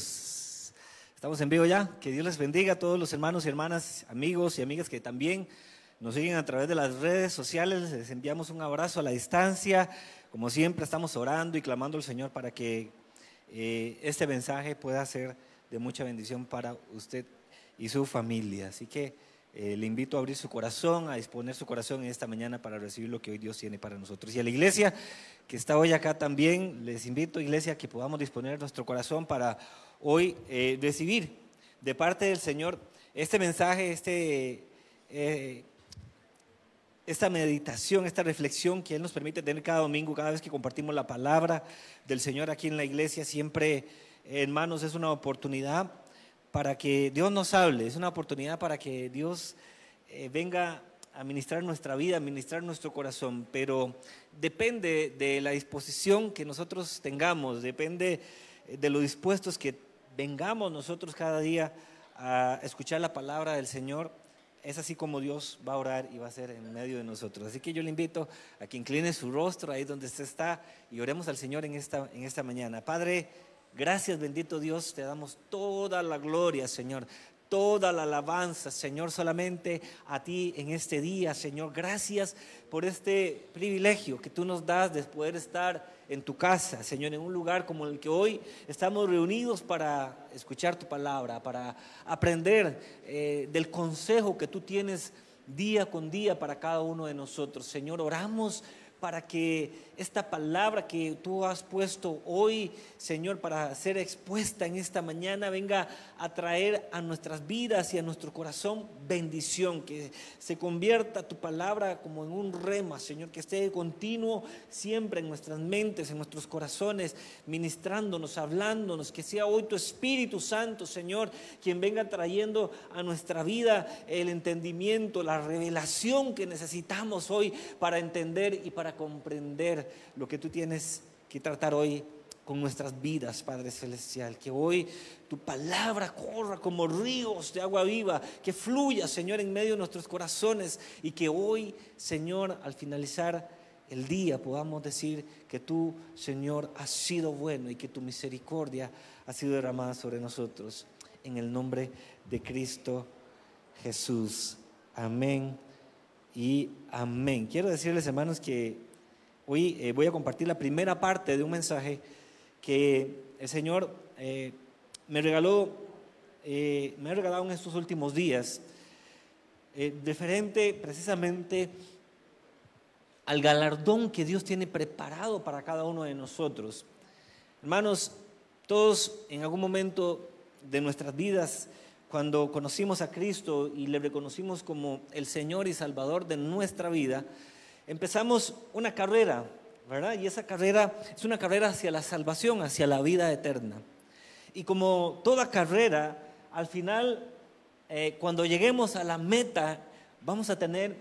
Estamos en vivo ya. Que Dios les bendiga a todos los hermanos y hermanas, amigos y amigas que también nos siguen a través de las redes sociales. Les enviamos un abrazo a la distancia. Como siempre, estamos orando y clamando al Señor para que este mensaje pueda ser de mucha bendición para usted y su familia. Así que le invito a abrir su corazón, a disponer su corazón en esta mañana para recibir lo que hoy Dios tiene para nosotros. Y a la iglesia que está hoy acá también, les invito, iglesia, que podamos disponer nuestro corazón para hoy recibir de parte del Señor este mensaje, esta meditación, esta reflexión que Él nos permite tener cada domingo, cada vez que compartimos la palabra del Señor aquí en la iglesia. Siempre, hermanos, es una oportunidad para que Dios nos hable, es una oportunidad para que Dios venga a ministrar nuestra vida, a ministrar nuestro corazón, pero depende de la disposición que nosotros tengamos, depende de lo dispuestos que vengamos nosotros cada día a escuchar la palabra del Señor. Es así como Dios va a orar y va a ser en medio de nosotros. Así que yo le invito a que incline su rostro ahí donde usted está y oremos al Señor en esta mañana. Padre, gracias, bendito Dios, te damos toda la gloria, Señor, toda la alabanza, Señor, solamente a ti en este día, Señor. Gracias por este privilegio que tú nos das de poder estar en tu casa, Señor, en un lugar como el que hoy estamos reunidos para escuchar tu palabra, para aprender del consejo que tú tienes día con día para cada uno de nosotros. Señor, oramos para que esta palabra que tú has puesto hoy, Señor, para ser expuesta en esta mañana, venga a traer a nuestras vidas y a nuestro corazón bendición, que se convierta tu palabra como en un rema, Señor, que esté continuo siempre en nuestras mentes, en nuestros corazones, ministrándonos, hablándonos, que sea hoy tu Espíritu Santo, Señor, quien venga trayendo a nuestra vida el entendimiento, la revelación que necesitamos hoy para entender y para comprender lo que tú tienes que tratar hoy con nuestras vidas, Padre Celestial. Que hoy tu palabra corra como ríos de agua viva, que fluya, Señor, en medio de nuestros corazones, y que hoy, Señor, al finalizar el día podamos decir que tú, Señor, has sido bueno y que tu misericordia ha sido derramada sobre nosotros. En el nombre de Cristo Jesús. Amén y amén. Quiero decirles, hermanos, que hoy voy a compartir la primera parte de un mensaje que el Señor me ha regalado en estos últimos días, referente precisamente al galardón que Dios tiene preparado para cada uno de nosotros. Hermanos, todos en algún momento de nuestras vidas, cuando conocimos a Cristo y le reconocimos como el Señor y Salvador de nuestra vida, empezamos una carrera, ¿verdad? Y esa carrera es una carrera hacia la salvación, hacia la vida eterna. Y como toda carrera, al final, cuando lleguemos a la meta, vamos a tener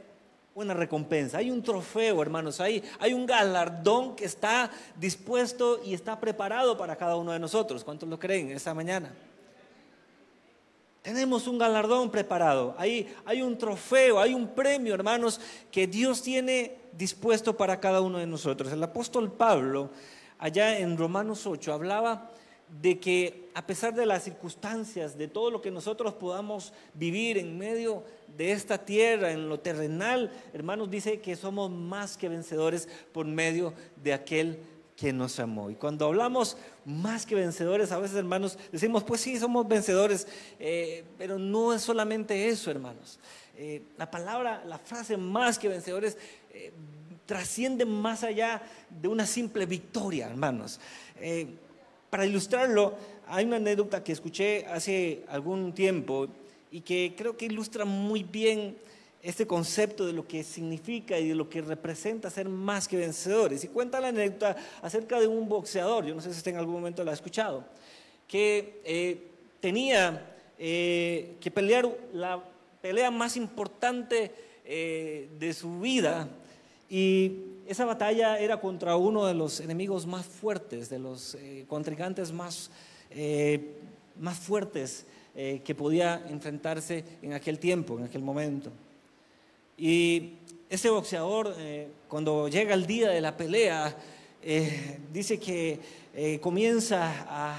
una recompensa. Hay un trofeo, hermanos, hay un galardón que está dispuesto y está preparado para cada uno de nosotros. ¿Cuántos lo creen esta mañana? Tenemos un galardón preparado, hay un trofeo, hay un premio, hermanos, que Dios tiene dispuesto para cada uno de nosotros. El apóstol Pablo, allá en Romanos 8, hablaba de que a pesar de las circunstancias, de todo lo que nosotros podamos vivir en medio de esta tierra, en lo terrenal, hermanos, dice que somos más que vencedores por medio de aquel que nos amó. Y cuando hablamos más que vencedores, a veces, hermanos, decimos, pues sí, somos vencedores, pero no es solamente eso, hermanos. La palabra, la frase más que vencedores trasciende más allá de una simple victoria, hermanos. Para ilustrarlo, hay una anécdota que escuché hace algún tiempo y que creo que ilustra muy bien este concepto de lo que significa y de lo que representa ser más que vencedores. Y cuenta la anécdota acerca de un boxeador, yo no sé si usted en algún momento la ha escuchado, que tenía que pelear la pelea más importante de su vida, y esa batalla era contra uno de los enemigos más fuertes, de los contrincantes más fuertes que podía enfrentarse en aquel tiempo, en aquel momento. Y ese boxeador, cuando llega el día de la pelea, dice que comienza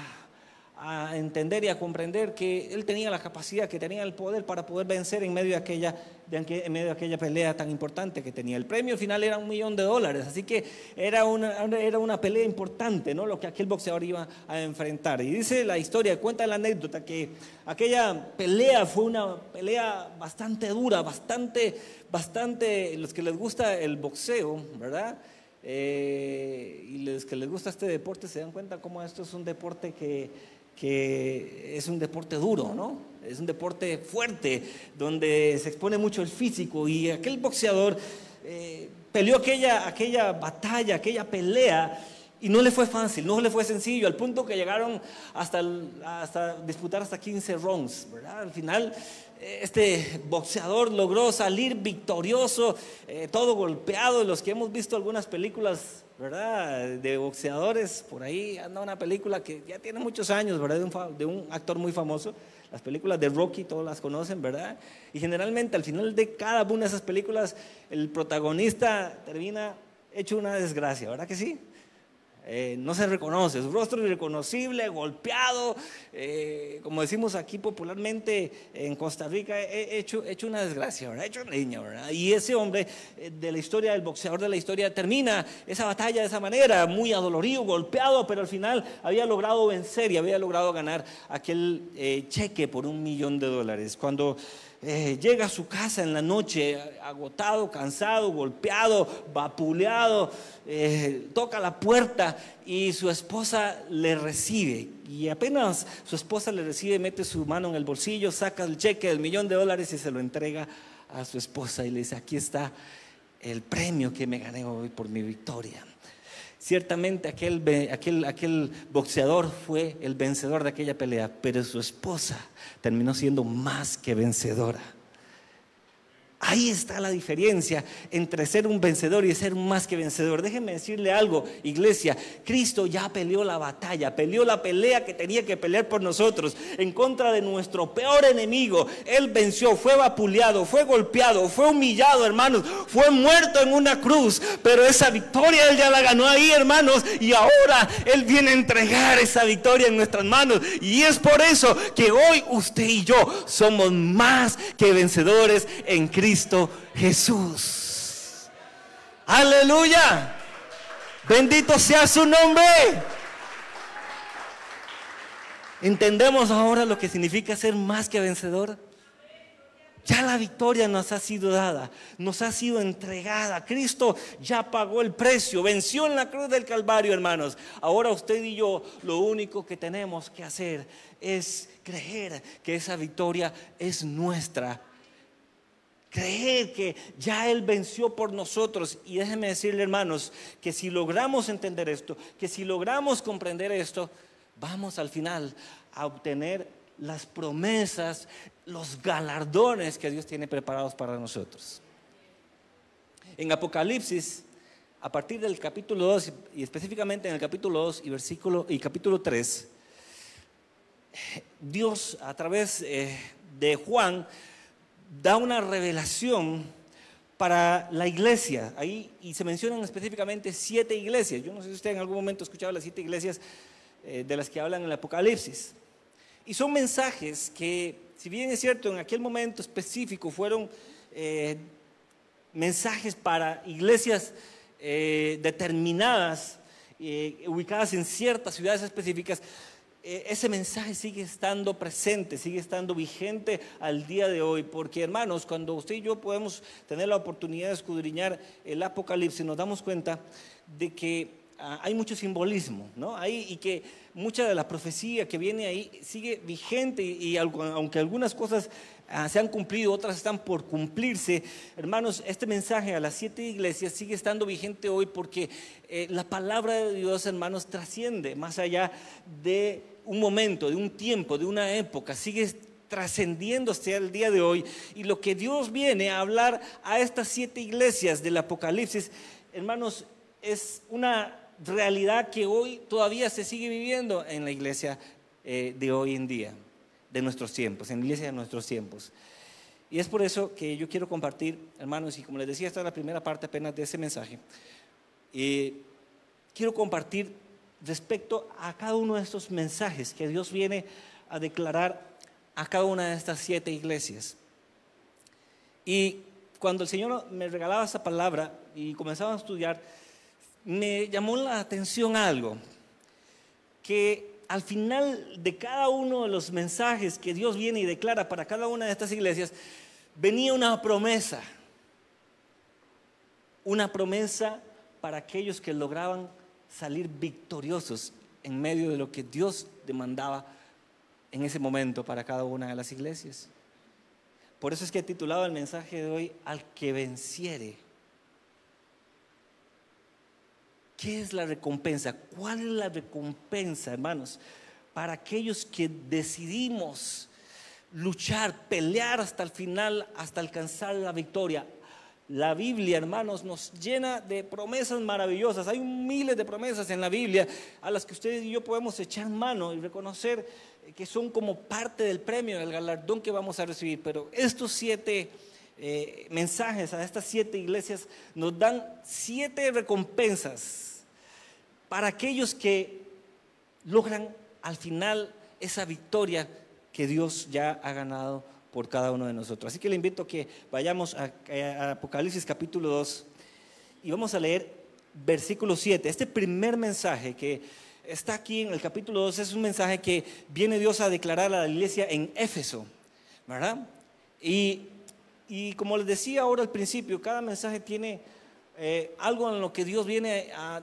a entender y a comprender que él tenía la capacidad, que tenía el poder para poder vencer en medio de aquella pelea tan importante que tenía. El premio final era $1.000.000, así que era una pelea importante, ¿no? Lo que aquel boxeador iba a enfrentar. Y dice la historia, cuenta la anécdota, que aquella pelea fue una pelea bastante dura, bastante, los que les gusta el boxeo, ¿verdad? Y los que les gusta este deporte se dan cuenta cómo esto es un deporte que es un deporte duro, ¿no? Es un deporte fuerte, donde se expone mucho el físico. Y aquel boxeador peleó aquella batalla, aquella pelea, y no le fue fácil, no le fue sencillo, al punto que llegaron hasta disputar hasta 15 rounds, ¿verdad? Al final este boxeador logró salir victorioso, todo golpeado. Los que hemos visto algunas películas, ¿verdad?, de boxeadores, por ahí anda una película que ya tiene muchos años, ¿verdad?, de un actor muy famoso. Las películas de Rocky, todos las conocen, ¿verdad? Y generalmente al final de cada una de esas películas el protagonista termina hecho una desgracia, ¿verdad que sí? No se reconoce, su rostro irreconocible, golpeado, como decimos aquí popularmente en Costa Rica, hecho una desgracia, ¿verdad? Hecho leña, ¿verdad? Y ese hombre de la historia, el boxeador de la historia, termina esa batalla de esa manera, muy adolorido, golpeado, pero al final había logrado vencer y había logrado ganar aquel cheque por $1.000.000. Cuando llega a su casa en la noche, agotado, cansado, golpeado, vapuleado, toca la puerta y su esposa le recibe. Y apenas su esposa le recibe, mete su mano en el bolsillo, saca el cheque del $1.000.000 y se lo entrega a su esposa y le dice: aquí está el premio que me gané hoy por mi victoria. Ciertamente aquel boxeador fue el vencedor de aquella pelea, pero su esposa terminó siendo más que vencedora. Ahí está la diferencia entre ser un vencedor y ser un más que vencedor. Déjenme decirle algo, iglesia: Cristo ya peleó la batalla, peleó la pelea que tenía que pelear por nosotros en contra de nuestro peor enemigo. Él venció, fue vapuleado, fue golpeado, fue humillado, hermanos, fue muerto en una cruz, pero esa victoria Él ya la ganó ahí, hermanos, y ahora Él viene a entregar esa victoria en nuestras manos. Y es por eso que hoy usted y yo somos más que vencedores en Cristo Jesús. Aleluya, bendito sea su nombre. ¿Entendemos ahora lo que significa ser más que vencedor? Ya la victoria nos ha sido dada, nos ha sido entregada. Cristo ya pagó el precio, venció en la cruz del Calvario, hermanos. Ahora usted y yo lo único que tenemos que hacer es creer que esa victoria es nuestra. Creer que ya Él venció por nosotros. Y déjenme decirle, hermanos, que si logramos entender esto, que si logramos comprender esto, vamos al final a obtener las promesas, los galardones que Dios tiene preparados para nosotros. En Apocalipsis, a partir del capítulo 2, y específicamente en el capítulo 2 y capítulo 3, Dios a través de Juan da una revelación para la iglesia. Ahí, y se mencionan específicamente 7 iglesias. Yo no sé si usted en algún momento ha escuchado las 7 iglesias de las que hablan en el Apocalipsis. Y son mensajes que, si bien es cierto, en aquel momento específico fueron mensajes para iglesias determinadas, ubicadas en ciertas ciudades específicas, ese mensaje sigue estando presente, sigue estando vigente al día de hoy. Porque, hermanos, cuando usted y yo podemos tener la oportunidad de escudriñar el Apocalipsis, nos damos cuenta de que hay mucho simbolismo, ¿no? Y que mucha de la profecía que viene ahí sigue vigente, y aunque algunas cosas se han cumplido, otras están por cumplirse, hermanos, este mensaje a las 7 iglesias sigue estando vigente hoy, porque la palabra de Dios, hermanos, trasciende más allá de un momento, de un tiempo, de una época, sigue trascendiendo hasta el día de hoy. Y lo que Dios viene a hablar a estas 7 iglesias del Apocalipsis, hermanos, es una realidad que hoy todavía se sigue viviendo en la iglesia de hoy en día, de nuestros tiempos, en la iglesia de nuestros tiempos. Y es por eso que yo quiero compartir, hermanos, y como les decía, esta es la primera parte apenas de ese mensaje. Quiero compartir respecto a cada uno de estos mensajes que Dios viene a declarar a cada una de estas 7 iglesias. Y cuando el Señor me regalaba esa palabra y comenzaba a estudiar, me llamó la atención algo, que al final de cada uno de los mensajes que Dios viene y declara para cada una de estas iglesias, venía una promesa para aquellos que lograban salir victoriosos en medio de lo que Dios demandaba en ese momento para cada una de las iglesias. Por eso es que he titulado el mensaje de hoy, Al que venciere. ¿Qué es la recompensa? ¿Cuál es la recompensa, hermanos? Para aquellos que decidimos luchar, pelear hasta el final, hasta alcanzar la victoria. La Biblia, hermanos, nos llena de promesas maravillosas. Hay miles de promesas en la Biblia a las que ustedes y yo podemos echar mano y reconocer que son como parte del premio, del galardón que vamos a recibir. Pero estos 7 mensajes a estas 7 iglesias nos dan 7 recompensas para aquellos que logran al final esa victoria que Dios ya ha ganado por cada uno de nosotros. Así que le invito a que vayamos a Apocalipsis capítulo 2 y vamos a leer versículo 7. Este primer mensaje que está aquí en el capítulo 2 es un mensaje que viene Dios a declarar a la iglesia en Éfeso, ¿verdad? Y como les decía ahora al principio, cada mensaje tiene algo en lo que Dios viene a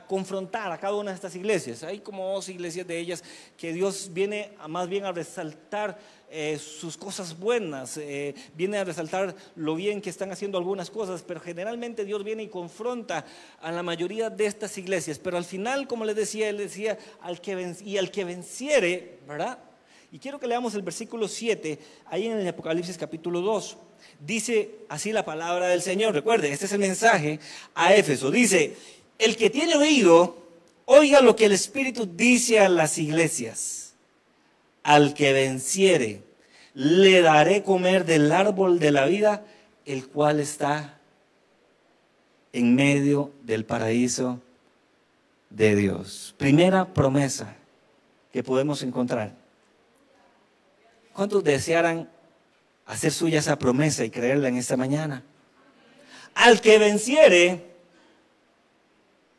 confrontar a cada una de estas iglesias. Hay como 2 iglesias de ellas que Dios viene más bien a resaltar sus cosas buenas, viene a resaltar lo bien que están haciendo algunas cosas, pero generalmente Dios viene y confronta a la mayoría de estas iglesias. Pero al final, como les decía, Él decía al que venciere, ¿verdad? Y quiero que leamos el versículo 7, ahí en el Apocalipsis capítulo 2. Dice así la palabra del Señor. Recuerde, este es el mensaje a Éfeso. Dice: el que tiene oído, oiga lo que el Espíritu dice a las iglesias. Al que venciere, le daré comer del árbol de la vida, el cual está en medio del paraíso de Dios. Primera promesa que podemos encontrar. ¿Cuántos desearan hacer suya esa promesa y creerla en esta mañana? Al que venciere,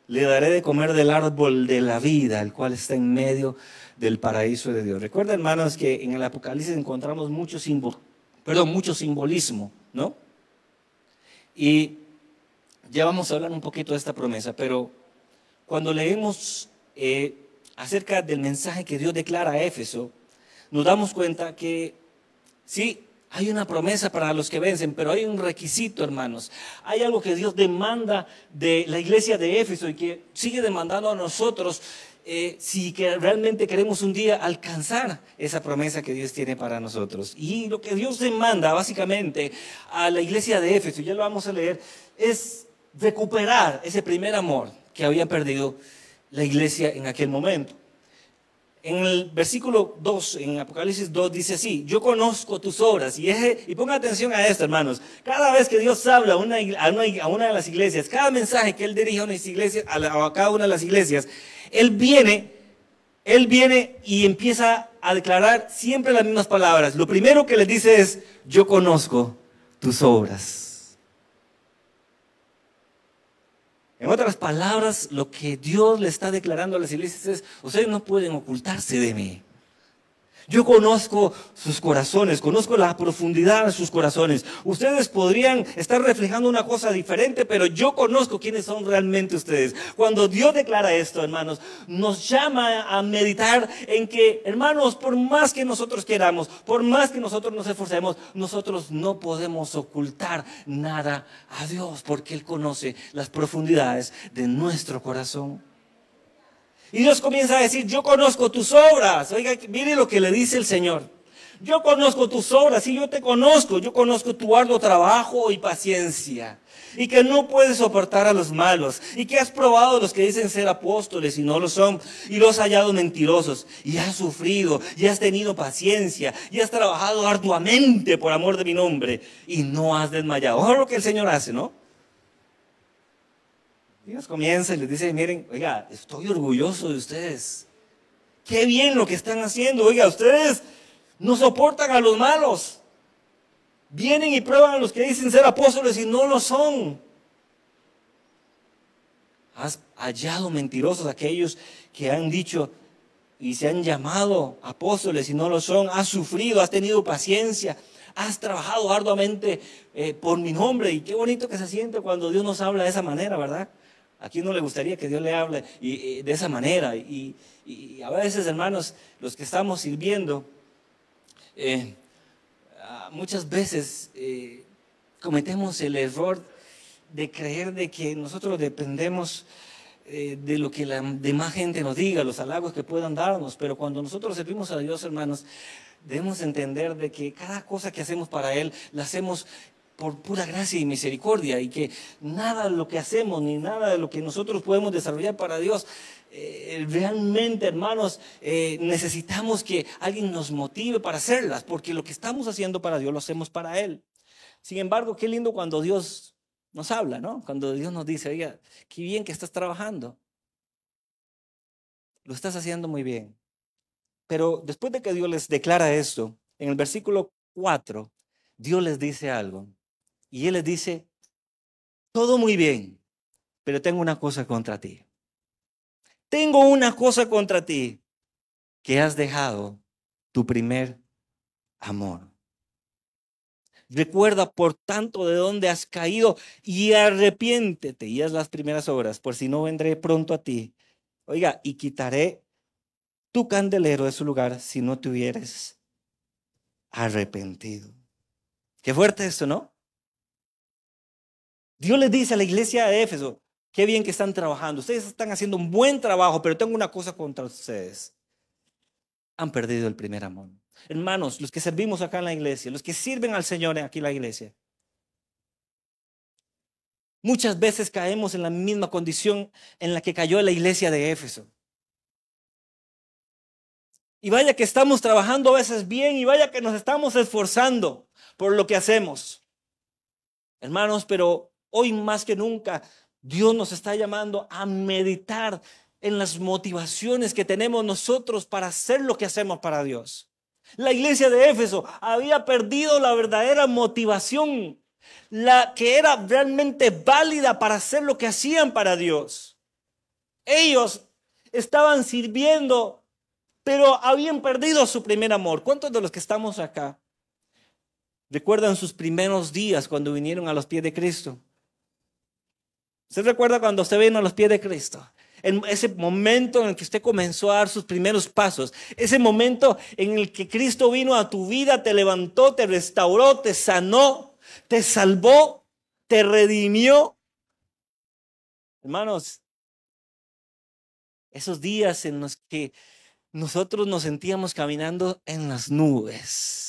le daré de comer del árbol de la vida, el cual está en medio del paraíso de Dios. Recuerda, hermanos, que en el Apocalipsis encontramos mucho simbolismo, ¿no? Y ya vamos a hablar un poquito de esta promesa, pero cuando leemos acerca del mensaje que Dios declara a Éfeso, nos damos cuenta que sí, hay una promesa para los que vencen, pero hay un requisito, hermanos. Hay algo que Dios demanda de la iglesia de Éfeso y que sigue demandando a nosotros si que realmente queremos un día alcanzar esa promesa que Dios tiene para nosotros. Y lo que Dios demanda básicamente a la iglesia de Éfeso, ya lo vamos a leer, es recuperar ese primer amor que había perdido la iglesia en aquel momento. En el versículo 2, en Apocalipsis 2, dice así: yo conozco tus obras. Y pongan atención a esto, hermanos. Cada vez que Dios habla a una de las iglesias, cada mensaje que Él dirige a una iglesia, a cada una de las iglesias, Él viene y empieza a declarar siempre las mismas palabras. Lo primero que les dice es: yo conozco tus obras. En otras palabras, lo que Dios le está declarando a las iglesias es: ustedes no pueden ocultarse de mí. Yo conozco sus corazones, conozco la profundidad de sus corazones. Ustedes podrían estar reflejando una cosa diferente, pero yo conozco quiénes son realmente ustedes. Cuando Dios declara esto, hermanos, nos llama a meditar en que, hermanos, por más que nosotros queramos, por más que nosotros nos esforcemos, nosotros no podemos ocultar nada a Dios, porque Él conoce las profundidades de nuestro corazón. Y Dios comienza a decir: yo conozco tus obras. Oiga, mire lo que le dice el Señor. Yo conozco tus obras, y yo te conozco. Yo conozco tu arduo trabajo y paciencia, y que no puedes soportar a los malos, y que has probado a los que dicen ser apóstoles y no lo son, y los has hallado mentirosos, y has sufrido, y has tenido paciencia, y has trabajado arduamente por amor de mi nombre, y no has desmayado. Ojo lo que el Señor hace, ¿no? Dios comienza y les dice, miren, oiga, estoy orgulloso de ustedes. Qué bien lo que están haciendo. Oiga, ustedes no soportan a los malos. Vienen y prueban a los que dicen ser apóstoles y no lo son. Has hallado mentirosos aquellos que han dicho y se han llamado apóstoles y no lo son. Has sufrido, has tenido paciencia, has trabajado arduamente por mi nombre. Y qué bonito que se siente cuando Dios nos habla de esa manera, ¿verdad? ¿A quién no le gustaría que Dios le hable de esa manera? Y a veces, hermanos, los que estamos sirviendo, muchas veces cometemos el error de creer de que nosotros dependemos de lo que la demás gente nos diga, los halagos que puedan darnos. Pero cuando nosotros servimos a Dios, hermanos, debemos entender de que cada cosa que hacemos para Él, la hacemos por pura gracia y misericordia, y que nada de lo que hacemos, ni nada de lo que nosotros podemos desarrollar para Dios, realmente, hermanos, necesitamos que alguien nos motive para hacerlas, porque lo que estamos haciendo para Dios lo hacemos para Él. Sin embargo, qué lindo cuando Dios nos habla, ¿no? Cuando Dios nos dice, oiga, qué bien que estás trabajando, lo estás haciendo muy bien. Pero después de que Dios les declara esto, en el versículo 4, Dios les dice algo. Y Él les dice, todo muy bien, pero tengo una cosa contra ti. Tengo una cosa contra ti, que has dejado tu primer amor. Recuerda, por tanto, de dónde has caído y arrepiéntete y haz las primeras obras, por si no vendré pronto a ti. Oiga, y quitaré tu candelero de su lugar si no te hubieres arrepentido. Qué fuerte esto, ¿no? Dios les dice a la iglesia de Éfeso, qué bien que están trabajando. Ustedes están haciendo un buen trabajo, pero tengo una cosa contra ustedes. Han perdido el primer amor. Hermanos, los que servimos acá en la iglesia, los que sirven al Señor aquí en la iglesia, muchas veces caemos en la misma condición en la que cayó la iglesia de Éfeso. Y vaya que estamos trabajando a veces bien, y vaya que nos estamos esforzando por lo que hacemos. Hermanos, pero hoy más que nunca, Dios nos está llamando a meditar en las motivaciones que tenemos nosotros para hacer lo que hacemos para Dios. La iglesia de Éfeso había perdido la verdadera motivación, la que era realmente válida para hacer lo que hacían para Dios. Ellos estaban sirviendo, pero habían perdido su primer amor. ¿Cuántos de los que estamos acá recuerdan sus primeros días cuando vinieron a los pies de Cristo? ¿Usted recuerda cuando usted vino a los pies de Cristo? En ese momento en el que usted comenzó a dar sus primeros pasos, ese momento en el que Cristo vino a tu vida, te levantó, te restauró, te sanó, te salvó, te redimió. Hermanos, esos días en los que nosotros nos sentíamos caminando en las nubes.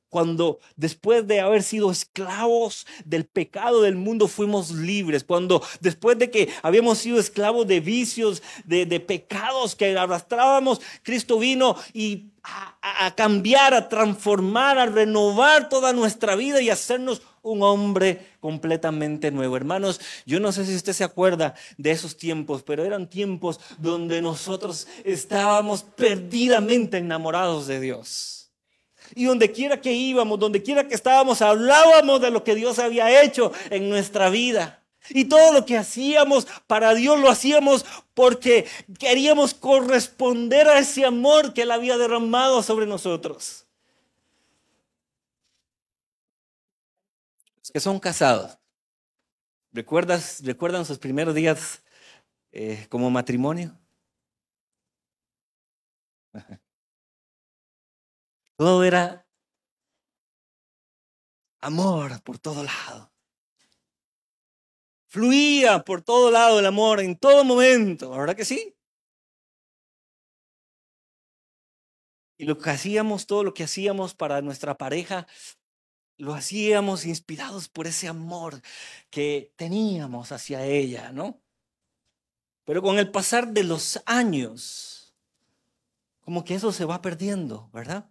Cuando después de haber sido esclavos del pecado del mundo fuimos libres. Cuando después de que habíamos sido esclavos de vicios, de pecados que arrastrábamos, Cristo vino y a cambiar, a transformar, a renovar toda nuestra vida y hacernos un hombre completamente nuevo. Hermanos, yo no sé si usted se acuerda de esos tiempos, pero eran tiempos donde nosotros estábamos perdidamente enamorados de Dios. Y donde quiera que íbamos, donde quiera que estábamos, hablábamos de lo que Dios había hecho en nuestra vida. Y todo lo que hacíamos para Dios lo hacíamos porque queríamos corresponder a ese amor que Él había derramado sobre nosotros. Los que son casados, ¿recuerdan sus primeros días como matrimonio? Todo era amor por todo lado. Fluía por todo lado el amor en todo momento, ¿verdad que sí? Y lo que hacíamos, todo lo que hacíamos para nuestra pareja, lo hacíamos inspirados por ese amor que teníamos hacia ella, ¿no? Pero con el pasar de los años, como que eso se va perdiendo, ¿verdad?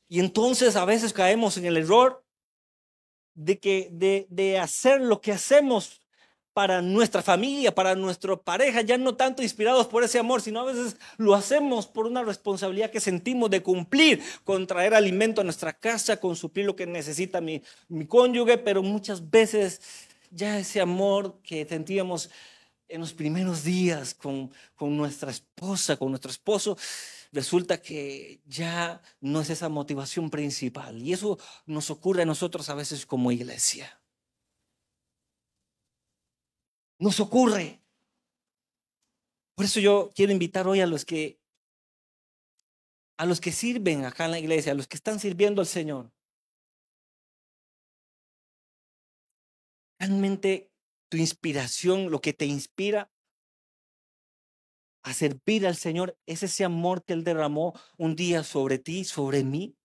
Y entonces a veces caemos en el error de hacer lo que hacemos para nuestra familia, para nuestra pareja, ya no tanto inspirados por ese amor, sino a veces lo hacemos por una responsabilidad que sentimos de cumplir, con traer alimento a nuestra casa, con suplir lo que necesita mi cónyuge, pero muchas veces ya ese amor que sentíamos en los primeros días con nuestra esposa, con nuestro esposo, resulta que ya no es esa motivación principal. Y eso nos ocurre a nosotros a veces como iglesia. Nos ocurre. Por eso yo quiero invitar hoy a los que sirven acá en la iglesia, a los que están sirviendo al Señor. Realmente tu inspiración, lo que te inspira a servir al Señor, es ese amor que Él derramó un día sobre ti, sobre mí.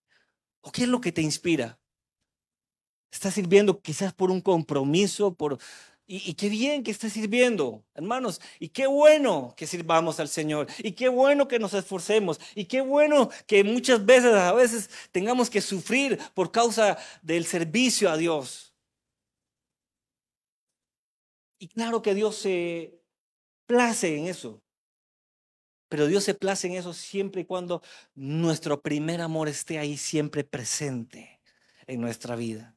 ¿O qué es lo que te inspira? ¿Estás sirviendo quizás por un compromiso, y qué bien que estés sirviendo, hermanos? Y qué bueno que sirvamos al Señor. Y qué bueno que nos esforcemos. Y qué bueno que muchas veces, a veces, tengamos que sufrir por causa del servicio a Dios. Y claro que Dios se place en eso. Pero Dios se place en eso siempre y cuando nuestro primer amor esté ahí siempre presente en nuestra vida.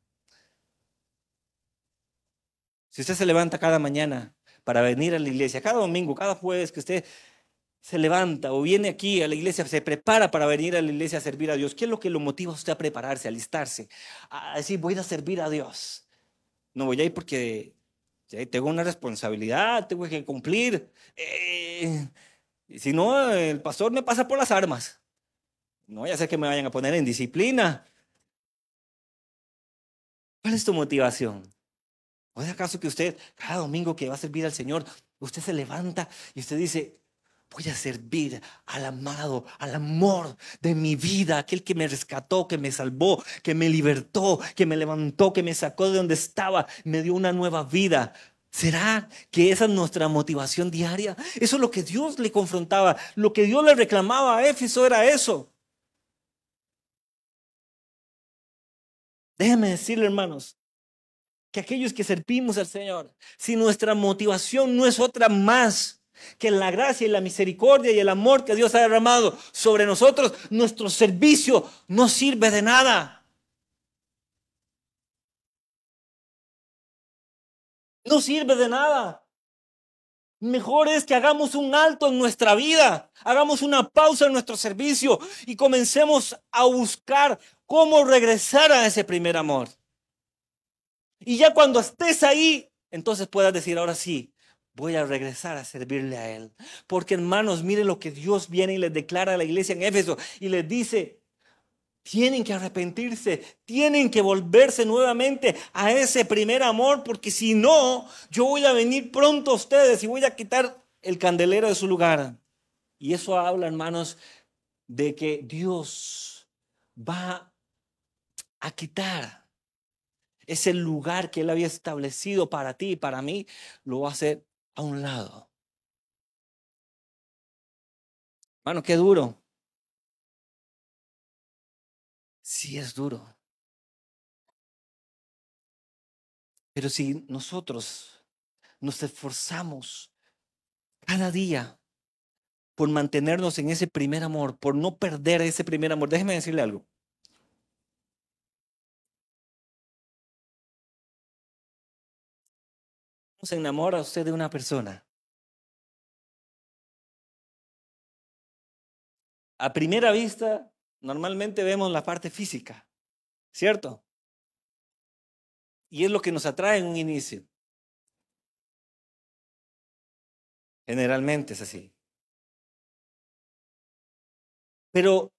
Si usted se levanta cada mañana para venir a la iglesia, cada domingo, cada jueves que usted se levanta o viene aquí a la iglesia, se prepara para venir a la iglesia a servir a Dios, ¿qué es lo que lo motiva a usted a prepararse, a alistarse, a decir voy a ir a servir a Dios? No voy a ir porque tengo una responsabilidad, tengo que cumplir. Si no, el pastor me pasa por las armas. No ya sé que me vayan a poner en disciplina. ¿Cuál es tu motivación? ¿O es acaso que usted, cada domingo que va a servir al Señor, usted se levanta y usted dice, voy a servir al amado, al amor de mi vida, aquel que me rescató, que me salvó, que me libertó, que me levantó, que me sacó de donde estaba, me dio una nueva vida? ¿Será que esa es nuestra motivación diaria? Eso es lo que Dios le confrontaba, lo que Dios le reclamaba a Éfeso era eso. Déjenme decirle, hermanos, que aquellos que servimos al Señor, si nuestra motivación no es otra más que la gracia y la misericordia y el amor que Dios ha derramado sobre nosotros, nuestro servicio no sirve de nada. No sirve de nada. Mejor es que hagamos un alto en nuestra vida, hagamos una pausa en nuestro servicio y comencemos a buscar cómo regresar a ese primer amor. Y ya cuando estés ahí, entonces puedas decir, ahora sí, voy a regresar a servirle a Él. Porque hermanos, miren lo que Dios viene y les declara a la iglesia en Éfeso y les dice, tienen que arrepentirse, tienen que volverse nuevamente a ese primer amor, porque si no, yo voy a venir pronto a ustedes y voy a quitar el candelero de su lugar. Y eso habla, hermanos, de que Dios va a quitar ese lugar que Él había establecido para ti y para mí, lo va a hacer a un lado. Hermano, qué duro. Sí es duro. Pero si nosotros nos esforzamos cada día por mantenernos en ese primer amor, por no perder ese primer amor, déjeme decirle algo. Se enamora usted de una persona. A primera vista, normalmente vemos la parte física, ¿cierto? Y es lo que nos atrae en un inicio. Generalmente es así. Pero,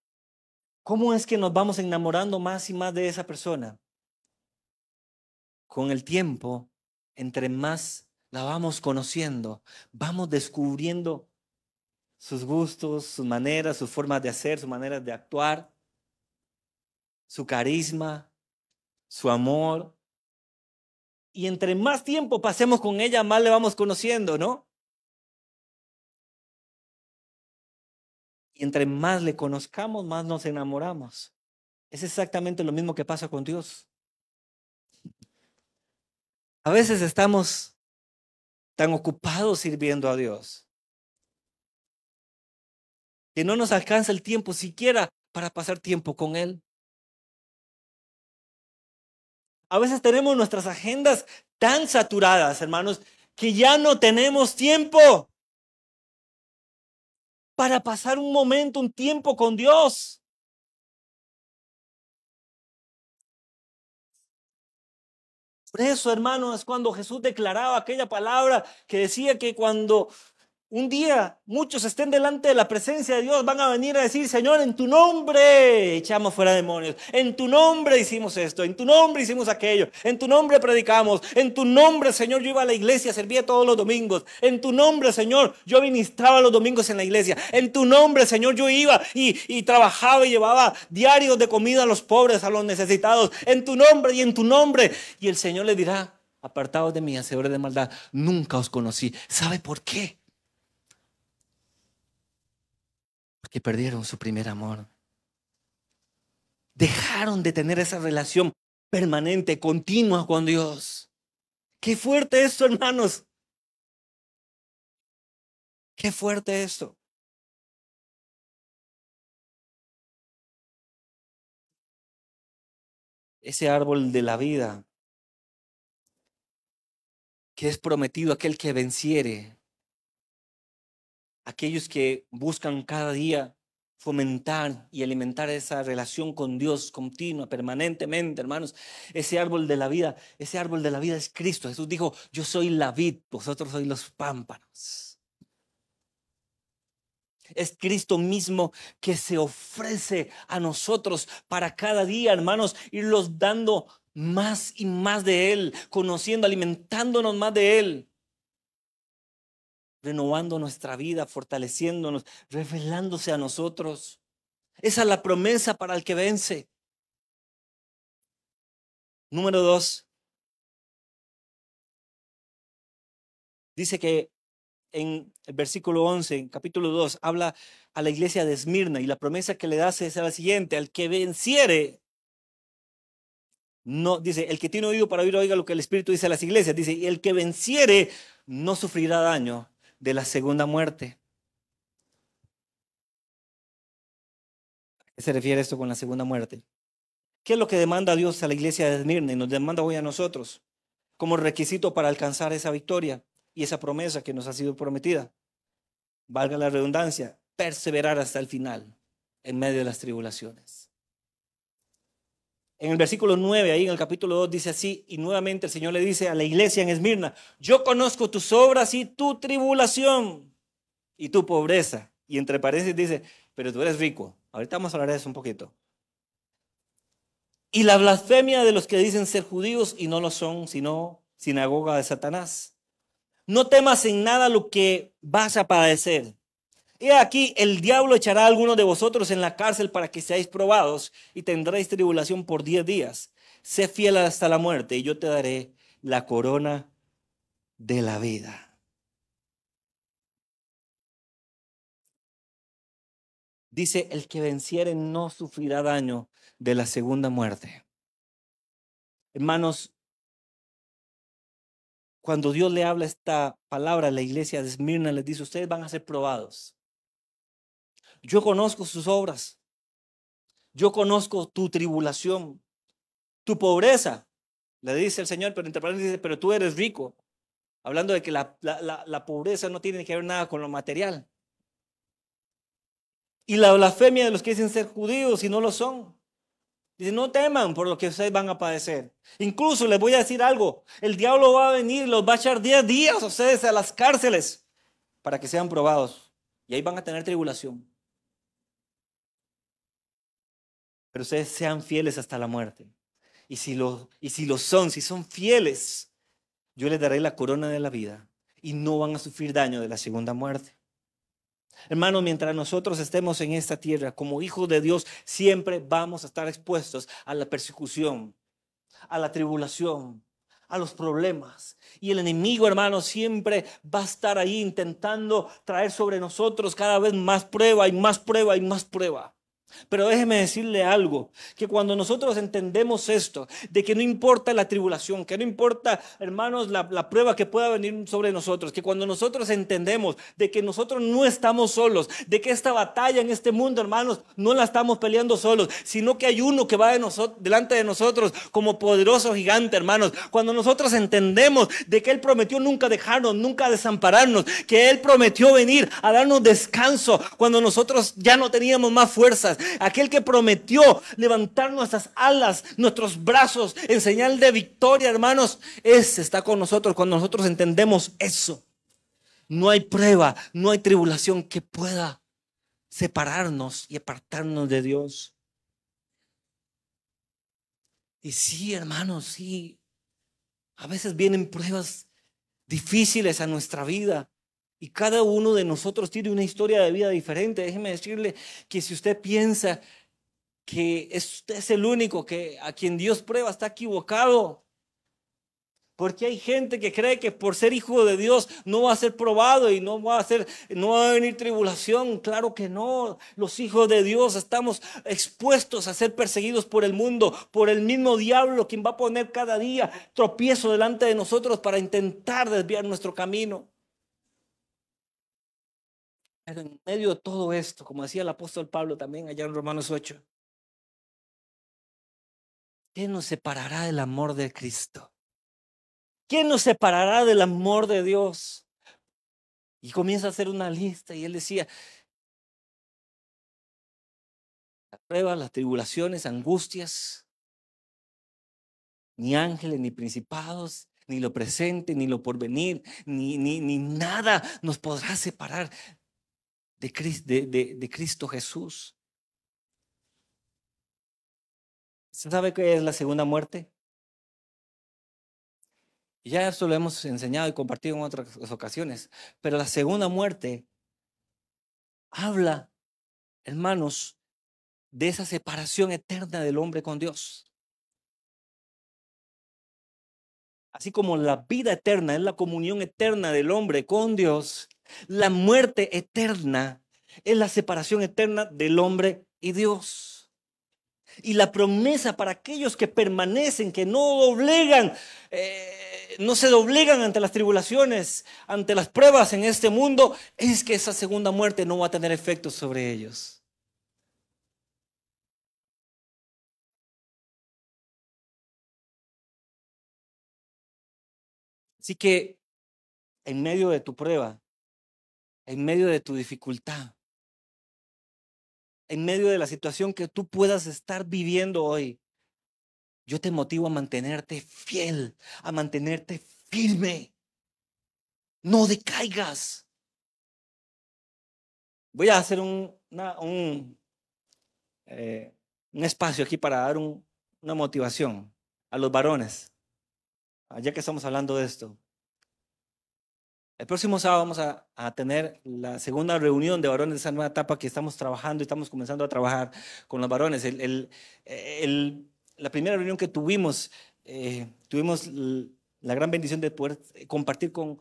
¿cómo es que nos vamos enamorando más y más de esa persona? Con el tiempo, entre más la vamos conociendo, vamos descubriendo sus gustos, sus maneras, sus formas de hacer, sus maneras de actuar, su carisma, su amor. Y entre más tiempo pasemos con ella, más le vamos conociendo, ¿no? Y entre más le conozcamos, más nos enamoramos. Es exactamente lo mismo que pasa con Dios. A veces estamos tan ocupados sirviendo a Dios, que no nos alcanza el tiempo siquiera para pasar tiempo con Él. A veces tenemos nuestras agendas tan saturadas, hermanos, que ya no tenemos tiempo para pasar un momento, un tiempo con Dios. Por eso, hermanos, es cuando Jesús declaraba aquella palabra que decía que cuando un día muchos estén delante de la presencia de Dios, van a venir a decir: Señor, en tu nombre echamos fuera demonios, en tu nombre hicimos esto, en tu nombre hicimos aquello, en tu nombre predicamos, en tu nombre, Señor, yo iba a la iglesia, servía todos los domingos, en tu nombre, Señor, yo ministraba los domingos en la iglesia, en tu nombre, Señor, yo iba y trabajaba y llevaba diarios de comida a los pobres, a los necesitados, en tu nombre y en tu nombre. Y el Señor le dirá: apartados de mí, hacedores de maldad, nunca os conocí. ¿Sabe por qué? Que perdieron su primer amor. Dejaron de tener esa relación permanente, continua con Dios. Qué fuerte esto, hermanos. Qué fuerte esto. Ese árbol de la vida que es prometido a aquel que venciere. Aquellos que buscan cada día fomentar y alimentar esa relación con Dios continua, permanentemente, hermanos. Ese árbol de la vida es Cristo. Jesús dijo: yo soy la vid, vosotros sois los pámpanos. Es Cristo mismo que se ofrece a nosotros para cada día, hermanos, irlos dando más y más de Él, conociendo, alimentándonos más de Él, renovando nuestra vida, fortaleciéndonos, revelándose a nosotros. Esa es la promesa para el que vence. Número 2. Dice que en el versículo 11, en capítulo 2, habla a la iglesia de Esmirna y la promesa que le da es la siguiente: al que venciere, no, dice, el que tiene oído para oír, oiga lo que el Espíritu dice a las iglesias. Dice: y el que venciere no sufrirá daño de la segunda muerte. ¿A qué se refiere esto con la segunda muerte? ¿Qué es lo que demanda Dios a la iglesia de Esmirna y nos demanda hoy a nosotros como requisito para alcanzar esa victoria y esa promesa que nos ha sido prometida? Valga la redundancia, perseverar hasta el final en medio de las tribulaciones. En el versículo 9, ahí en el capítulo 2, dice así, y nuevamente el Señor le dice a la iglesia en Esmirna: yo conozco tus obras y tu tribulación y tu pobreza. Y entre paréntesis dice: pero tú eres rico. Ahorita vamos a hablar de eso un poquito. Y la blasfemia de los que dicen ser judíos y no lo son, sino sinagoga de Satanás. No temas en nada lo que vas a padecer. He aquí, el diablo echará a algunos de vosotros en la cárcel para que seáis probados y tendréis tribulación por 10 días. Sé fiel hasta la muerte y yo te daré la corona de la vida. Dice: el que venciere no sufrirá daño de la segunda muerte. Hermanos, cuando Dios le habla esta palabra a la iglesia de Esmirna, les dice: ustedes van a ser probados. Yo conozco sus obras. Yo conozco tu tribulación, tu pobreza. Le dice el Señor, pero entre paréntesis dice: pero tú eres rico. Hablando de que la pobreza no tiene que ver nada con lo material. Y la blasfemia de los que dicen ser judíos y no lo son. Dice: no teman por lo que ustedes van a padecer. Incluso les voy a decir algo: el diablo va a venir, los va a echar 10 días a ustedes a las cárceles para que sean probados. Y ahí van a tener tribulación. Pero ustedes sean fieles hasta la muerte. Y si lo son, si son fieles, yo les daré la corona de la vida y no van a sufrir daño de la segunda muerte. Hermanos, mientras nosotros estemos en esta tierra como hijos de Dios, siempre vamos a estar expuestos a la persecución, a la tribulación, a los problemas. Y el enemigo, hermanos, siempre va a estar ahí intentando traer sobre nosotros cada vez más prueba y más prueba y más prueba. Pero déjeme decirle algo, que cuando nosotros entendemos esto, de que no importa la tribulación, que no importa, hermanos, la prueba que pueda venir sobre nosotros, que cuando nosotros entendemos de que nosotros no estamos solos, de que esta batalla en este mundo, hermanos, no la estamos peleando solos, sino que hay uno que va delante de nosotros como poderoso gigante, hermanos. Cuando nosotros entendemos de que Él prometió nunca dejarnos, nunca desampararnos, que Él prometió venir a darnos descanso cuando nosotros ya no teníamos más fuerzas. Aquel que prometió levantar nuestras alas, nuestros brazos en señal de victoria, hermanos, ese está con nosotros. Cuando nosotros entendemos eso, no hay prueba, no hay tribulación que pueda separarnos y apartarnos de Dios. Y sí, hermanos, sí, a veces vienen pruebas difíciles a nuestra vida. Y cada uno de nosotros tiene una historia de vida diferente. Déjeme decirle que si usted piensa que usted es el único que a quien Dios prueba, está equivocado. Porque hay gente que cree que por ser hijo de Dios no va a ser probado y no va a venir tribulación. Claro que no. Los hijos de Dios estamos expuestos a ser perseguidos por el mundo, por el mismo diablo, quien va a poner cada día tropiezo delante de nosotros para intentar desviar nuestro camino. Pero en medio de todo esto, como decía el apóstol Pablo también allá en Romanos 8, ¿quién nos separará del amor de Cristo? ¿Quién nos separará del amor de Dios? Y comienza a hacer una lista y él decía, las pruebas, las tribulaciones, angustias, ni ángeles, ni principados, ni lo presente, ni lo porvenir, ni nada nos podrá separar de Cristo Jesús. ¿Usted sabe qué es la segunda muerte? Ya esto lo hemos enseñado y compartido en otras ocasiones, pero la segunda muerte habla, hermanos, de esa separación eterna del hombre con Dios. Así como la vida eterna es la comunión eterna del hombre con Dios, la muerte eterna es la separación eterna del hombre y Dios. Y la promesa para aquellos que permanecen, que no se doblegan ante las tribulaciones, ante las pruebas en este mundo, es que esa segunda muerte no va a tener efectos sobre ellos. Así que en medio de tu prueba, en medio de tu dificultad, en medio de la situación que tú puedas estar viviendo hoy, yo te motivo a mantenerte fiel, a mantenerte firme. No decaigas. Voy a hacer un espacio aquí para dar una motivación a los varones, ya que estamos hablando de esto. El próximo sábado vamos a tener la segunda reunión de varones de esa nueva etapa que estamos trabajando y estamos comenzando a trabajar con los varones. La primera reunión que tuvimos la gran bendición de poder compartir con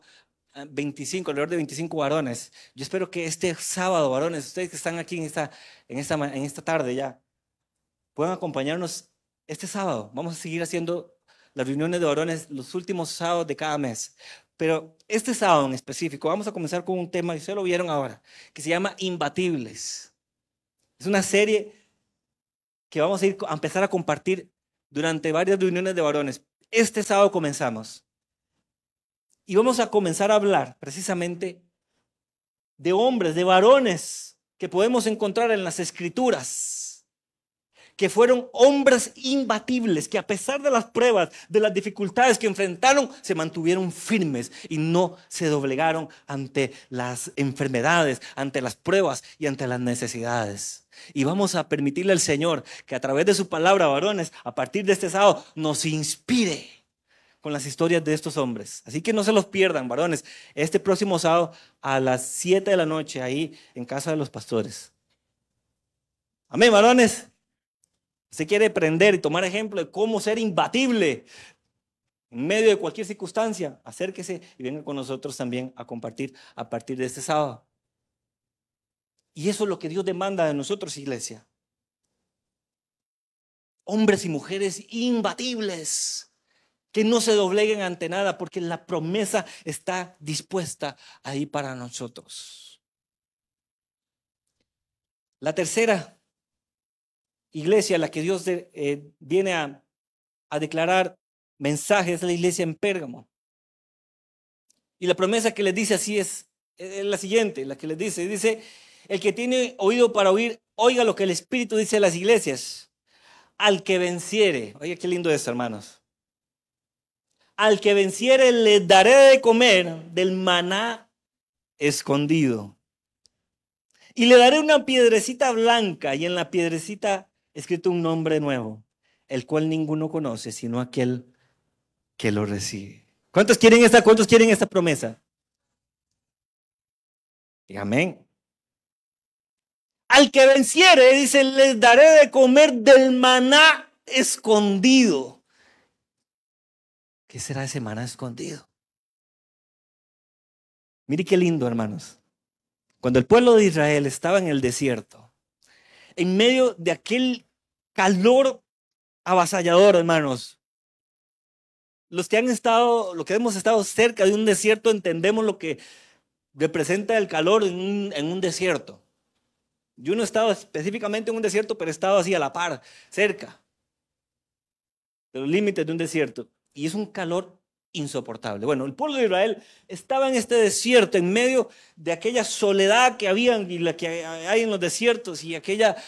25, alrededor de 25 varones. Yo espero que este sábado, varones, ustedes que están aquí en esta tarde ya, puedan acompañarnos este sábado. Vamos a seguir haciendo las reuniones de varones los últimos sábados de cada mes. Pero este sábado en específico vamos a comenzar con un tema, y ustedes lo vieron ahora, que se llama Imbatibles. Es una serie que vamos a empezar a compartir durante varias reuniones de varones. Este sábado comenzamos. Y vamos a comenzar a hablar precisamente de hombres, de varones que podemos encontrar en las Escrituras, que fueron hombres imbatibles, que a pesar de las pruebas, de las dificultades que enfrentaron, se mantuvieron firmes y no se doblegaron ante las enfermedades, ante las pruebas y ante las necesidades. Y vamos a permitirle al Señor que a través de su palabra, varones, a partir de este sábado, nos inspire con las historias de estos hombres. Así que no se los pierdan, varones, este próximo sábado a las 7 de la noche, ahí en casa de los pastores. Amén, varones. Se quiere aprender y tomar ejemplo de cómo ser imbatible en medio de cualquier circunstancia, acérquese y venga con nosotros también a compartir a partir de este sábado. Y eso es lo que Dios demanda de nosotros, iglesia. hombres y mujeres imbatibles, que no se dobleguen ante nada, porque la promesa está dispuesta ahí para nosotros. La tercera iglesia a la que Dios viene a declarar mensajes es la iglesia en Pérgamo. Y la promesa que les dice así es la siguiente, la que les dice, el que tiene oído para oír, oiga lo que el Espíritu dice a las iglesias. Al que venciere, oiga qué lindo es, hermanos. Al que venciere le daré de comer del maná escondido. Y le daré una piedrecita blanca y en la piedrecita escrito un nombre nuevo, el cual ninguno conoce sino aquel que lo recibe. ¿Cuántos quieren esta promesa? Y amén. Al que venciere, dice, les daré de comer del maná escondido. ¿Qué será ese maná escondido? Mire qué lindo, hermanos. Cuando el pueblo de Israel estaba en el desierto, en medio de aquel calor avasallador, hermanos, los que hemos estado cerca de un desierto, entendemos lo que representa el calor en un desierto. Yo no he estado específicamente en un desierto, pero he estado así a la par, cerca de los límites de un desierto. Y es un calor insoportable. Bueno, el pueblo de Israel estaba en este desierto, en medio de aquella soledad que había y la que hay en los desiertos y aquella,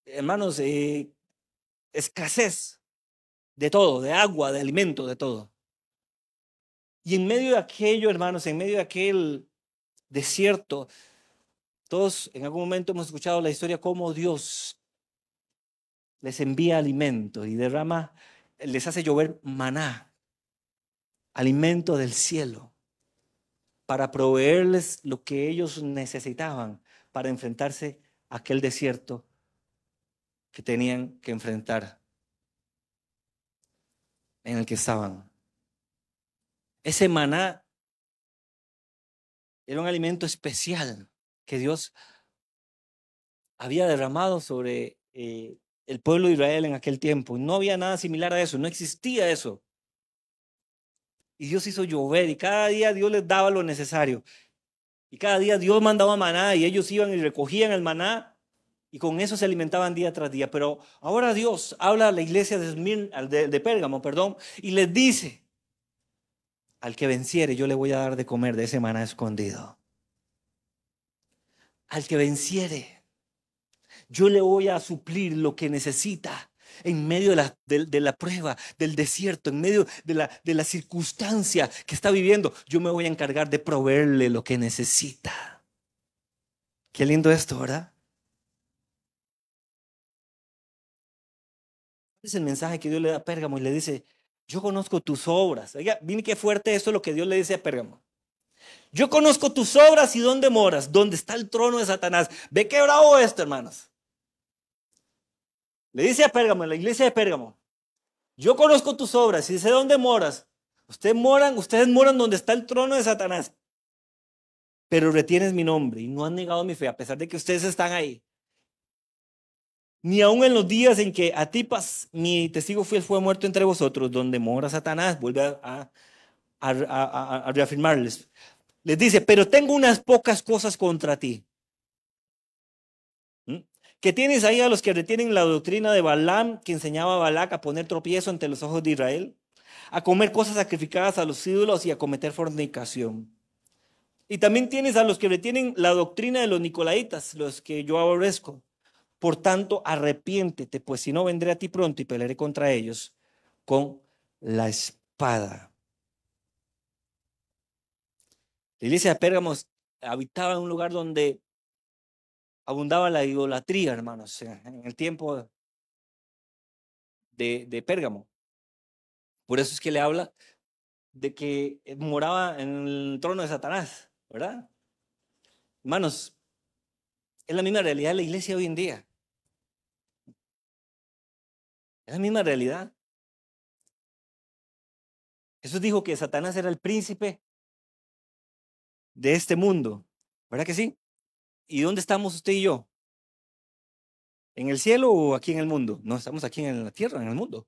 hermanos, escasez de todo, de agua, de alimento, de todo. Y en medio de aquello, hermanos, en medio de aquel desierto, todos en algún momento hemos escuchado la historia cómo Dios les envía alimento y les hace llover maná, alimento del cielo, para proveerles lo que ellos necesitaban para enfrentarse a aquel desierto que tenían que enfrentar, en el que estaban. Ese maná era un alimento especial que Dios había derramado sobre el pueblo de Israel en aquel tiempo. No había nada similar a eso, no existía eso. Y Dios hizo llover y cada día Dios les daba lo necesario. Y cada día Dios mandaba maná y ellos iban y recogían el maná y con eso se alimentaban día tras día. Pero ahora Dios habla a la iglesia de Pérgamo, y les dice, al que venciere yo le voy a dar de comer de ese maná escondido. Al que venciere yo le voy a suplir lo que necesita. En medio de la prueba, del desierto, en medio de la circunstancia que está viviendo, yo me voy a encargar de proveerle lo que necesita. Qué lindo esto, ¿verdad? Es el mensaje que Dios le da a Pérgamo y le dice, yo conozco tus obras. Oiga, miren qué fuerte esto es lo que Dios le dice a Pérgamo. Yo conozco tus obras y dónde moras, dónde está el trono de Satanás. Ve qué bravo esto, hermanos. Le dice a Pérgamo, en la iglesia de Pérgamo, yo conozco tus obras y sé dónde moras. Ustedes moran donde está el trono de Satanás. Pero retienes mi nombre y no han negado mi fe, a pesar de que ustedes están ahí. Ni aun en los días en que Antipas, mi testigo fiel, fue muerto entre vosotros, donde mora Satanás, vuelve a reafirmarles. Les dice, pero tengo unas pocas cosas contra ti. Que tienes ahí a los que retienen la doctrina de Balaam, que enseñaba a Balac a poner tropiezo ante los ojos de Israel, a comer cosas sacrificadas a los ídolos y a cometer fornicación. Y también tienes a los que retienen la doctrina de los nicolaitas, los que yo aborrezco. Por tanto, arrepiéntete, pues si no vendré a ti pronto y pelearé contra ellos con la espada. La iglesia de Pérgamo habitaba en un lugar donde abundaba la idolatría, hermanos, en el tiempo de Pérgamo. Por eso es que le habla de que moraba en el trono de Satanás, ¿verdad? Hermanos, es la misma realidad de la iglesia hoy en día. Es la misma realidad. Jesús dijo que Satanás era el príncipe de este mundo, ¿verdad que sí? ¿Y dónde estamos usted y yo? ¿En el cielo o aquí en el mundo? No, estamos aquí en la tierra, en el mundo.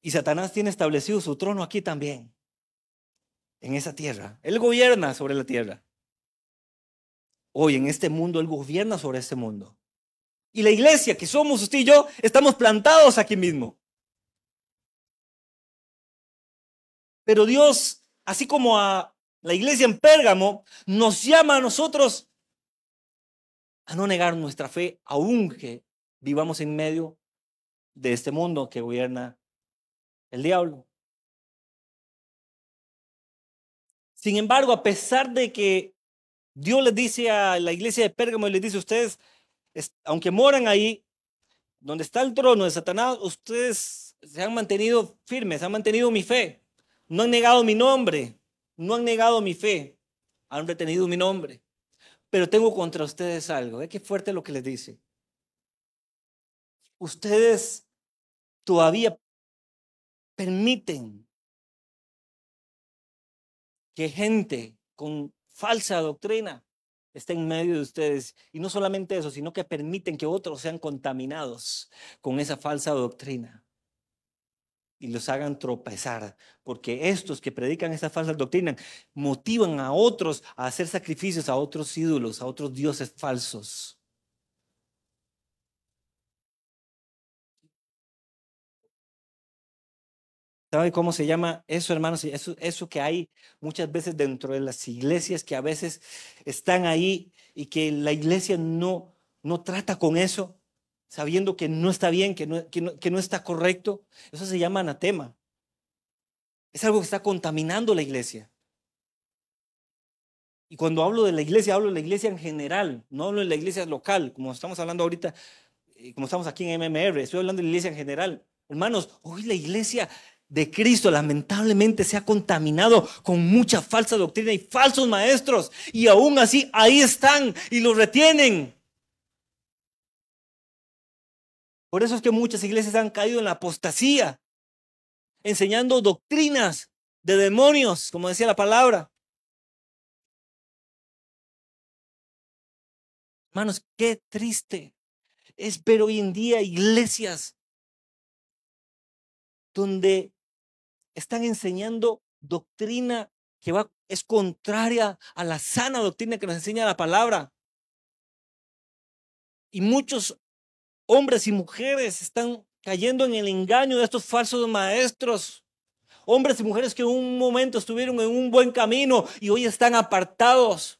Y Satanás tiene establecido su trono aquí también, en esa tierra. Él gobierna sobre la tierra. Hoy en este mundo, Él gobierna sobre este mundo. Y la iglesia que somos usted y yo, estamos plantados aquí mismo. Pero Dios, así como a la iglesia en Pérgamo, nos llama a nosotros a no negar nuestra fe, aunque vivamos en medio de este mundo que gobierna el diablo. Sin embargo, a pesar de que Dios les dice a la iglesia de Pérgamo y les dice: ustedes, aunque moran ahí, donde está el trono de Satanás, ustedes se han mantenido firmes, han mantenido mi fe, no han negado mi nombre, no han negado mi fe, han retenido mi nombre. Pero tengo contra ustedes algo. Qué fuerte lo que les dice. Ustedes todavía permiten que gente con falsa doctrina esté en medio de ustedes. Y no solamente eso, sino que permiten que otros sean contaminados con esa falsa doctrina y los hagan tropezar, porque estos que predican esa falsa doctrina motivan a otros a hacer sacrificios a otros ídolos, a otros dioses falsos. ¿Sabe cómo se llama eso, hermanos? Eso que hay muchas veces dentro de las iglesias, que a veces están ahí y que la iglesia no trata con eso, sabiendo que no está bien, que no está correcto. Eso se llama anatema. Es algo que está contaminando la iglesia. Y cuando hablo de la iglesia en general, no hablo de la iglesia local, como estamos hablando ahorita, como estamos aquí en MMR, estoy hablando de la iglesia en general. Hermanos, hoy la iglesia de Cristo lamentablemente se ha contaminado con mucha falsa doctrina y falsos maestros, y aún así ahí están y los retienen. Por eso es que muchas iglesias han caído en la apostasía, enseñando doctrinas de demonios, como decía la palabra. Hermanos, qué triste es ver hoy en día iglesias donde están enseñando doctrina que es contraria a la sana doctrina que nos enseña la palabra. Y muchos hombres y mujeres están cayendo en el engaño de estos falsos maestros. Hombres y mujeres que en un momento estuvieron en un buen camino y hoy están apartados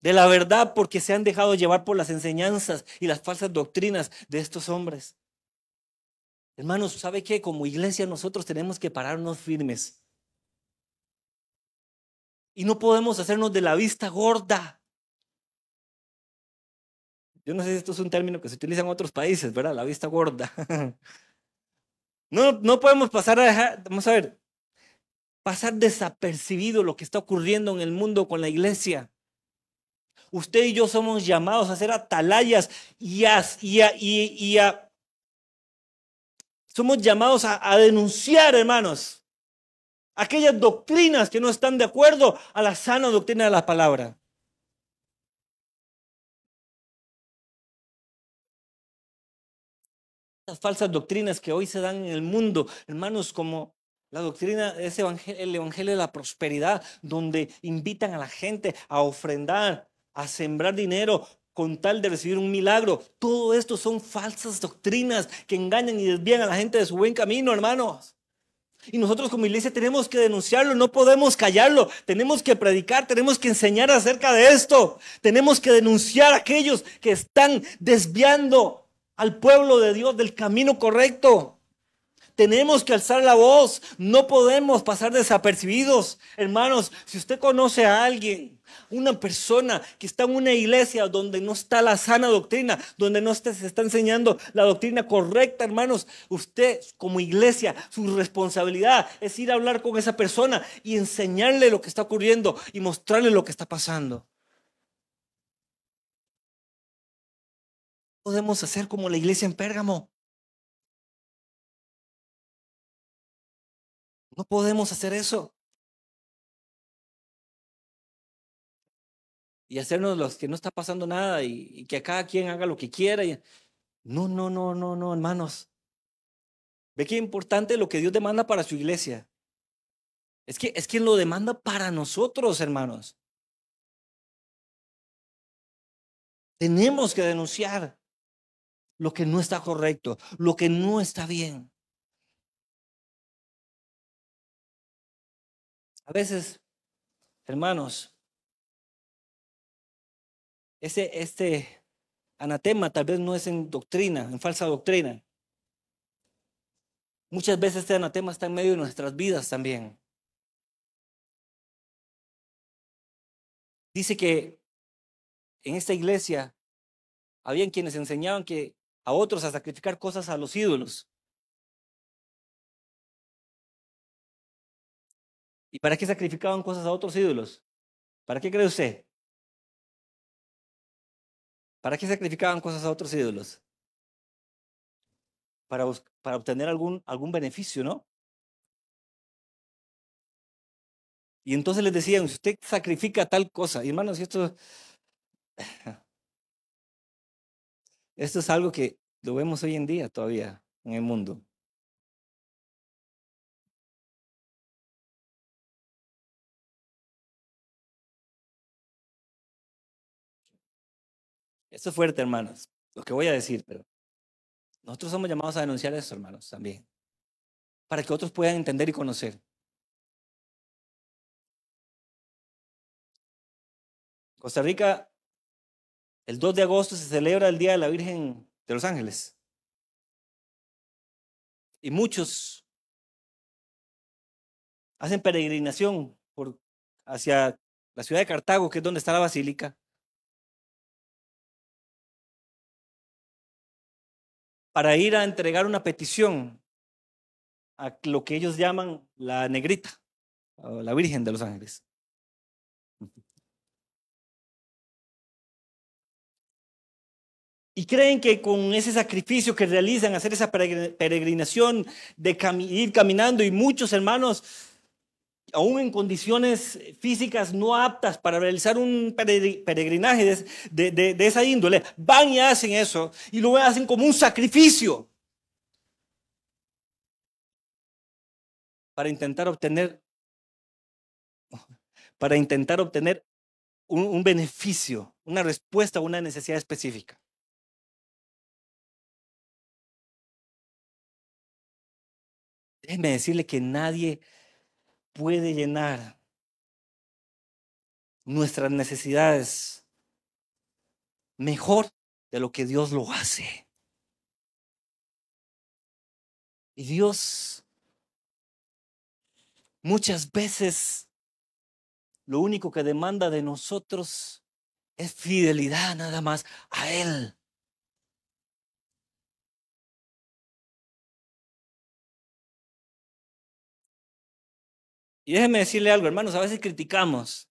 de la verdad porque se han dejado llevar por las enseñanzas y las falsas doctrinas de estos hombres. Hermanos, ¿sabe qué? Como iglesia nosotros tenemos que pararnos firmes. Y no podemos hacernos de la vista gorda. Yo no sé si esto es un término que se utiliza en otros países, ¿verdad? La vista gorda. No podemos pasar a dejar, vamos a ver, pasar desapercibido lo que está ocurriendo en el mundo con la iglesia. Usted y yo somos llamados a ser atalayas somos llamados a denunciar, hermanos, aquellas doctrinas que no están de acuerdo a la sana doctrina de la palabra. Las falsas doctrinas que hoy se dan en el mundo, hermanos, como la doctrina es el evangelio de la prosperidad, donde invitan a la gente a ofrendar, a sembrar dinero con tal de recibir un milagro. Todo esto son falsas doctrinas que engañan y desvían a la gente de su buen camino, hermanos. Y nosotros como iglesia tenemos que denunciarlo, no podemos callarlo, tenemos que predicar, tenemos que enseñar acerca de esto, tenemos que denunciar a aquellos que están desviando al pueblo de Dios del camino correcto. Tenemos que alzar la voz, no podemos pasar desapercibidos. Hermanos, si usted conoce a alguien, una persona que está en una iglesia donde no está la sana doctrina, donde no se está enseñando la doctrina correcta, hermanos, usted como iglesia, su responsabilidad es ir a hablar con esa persona y enseñarle lo que está ocurriendo y mostrarle lo que está pasando. Podemos hacer como la iglesia en Pérgamo. No podemos hacer eso. y hacernos los que no está pasando nada y que cada quien haga lo que quiera. No, no, no, no, no, hermanos. Ve qué importante lo que Dios demanda para su iglesia. Es que lo demanda para nosotros, hermanos. Tenemos que denunciar lo que no está correcto, lo que no está bien. A veces, hermanos, este anatema tal vez no es en doctrina, en falsa doctrina. Muchas veces este anatema está en medio de nuestras vidas también. Dice que en esta iglesia habían quienes enseñaban que a otros a sacrificar cosas a los ídolos. ¿Y para qué sacrificaban cosas a otros ídolos? ¿Para qué cree usted? ¿Para qué sacrificaban cosas a otros ídolos? Para obtener algún beneficio, ¿no? Y entonces les decían, si usted sacrifica tal cosa, y hermanos, esto es algo que lo vemos hoy en día todavía en el mundo. Esto es fuerte, hermanos, lo que voy a decir, pero nosotros somos llamados a denunciar esto, hermanos, también, para que otros puedan entender y conocer. Costa Rica, el 2 de agosto se celebra el Día de la Virgen de los Ángeles. Y muchos hacen peregrinación hacia la ciudad de Cartago, que es donde está la basílica, para ir a entregar una petición a lo que ellos llaman la negrita, o la Virgen de los Ángeles. Y creen que con ese sacrificio que realizan, hacer esa peregrinación de ir caminando, y muchos hermanos, aún en condiciones físicas no aptas para realizar un peregrinaje de esa índole, van y hacen eso y lo hacen como un sacrificio para intentar obtener, un beneficio, una respuesta a una necesidad específica. Déjeme decirle que nadie puede llenar nuestras necesidades mejor de lo que Dios lo hace. Y Dios muchas veces lo único que demanda de nosotros es fidelidad nada más a Él. Y déjeme decirle algo, hermanos, a veces criticamos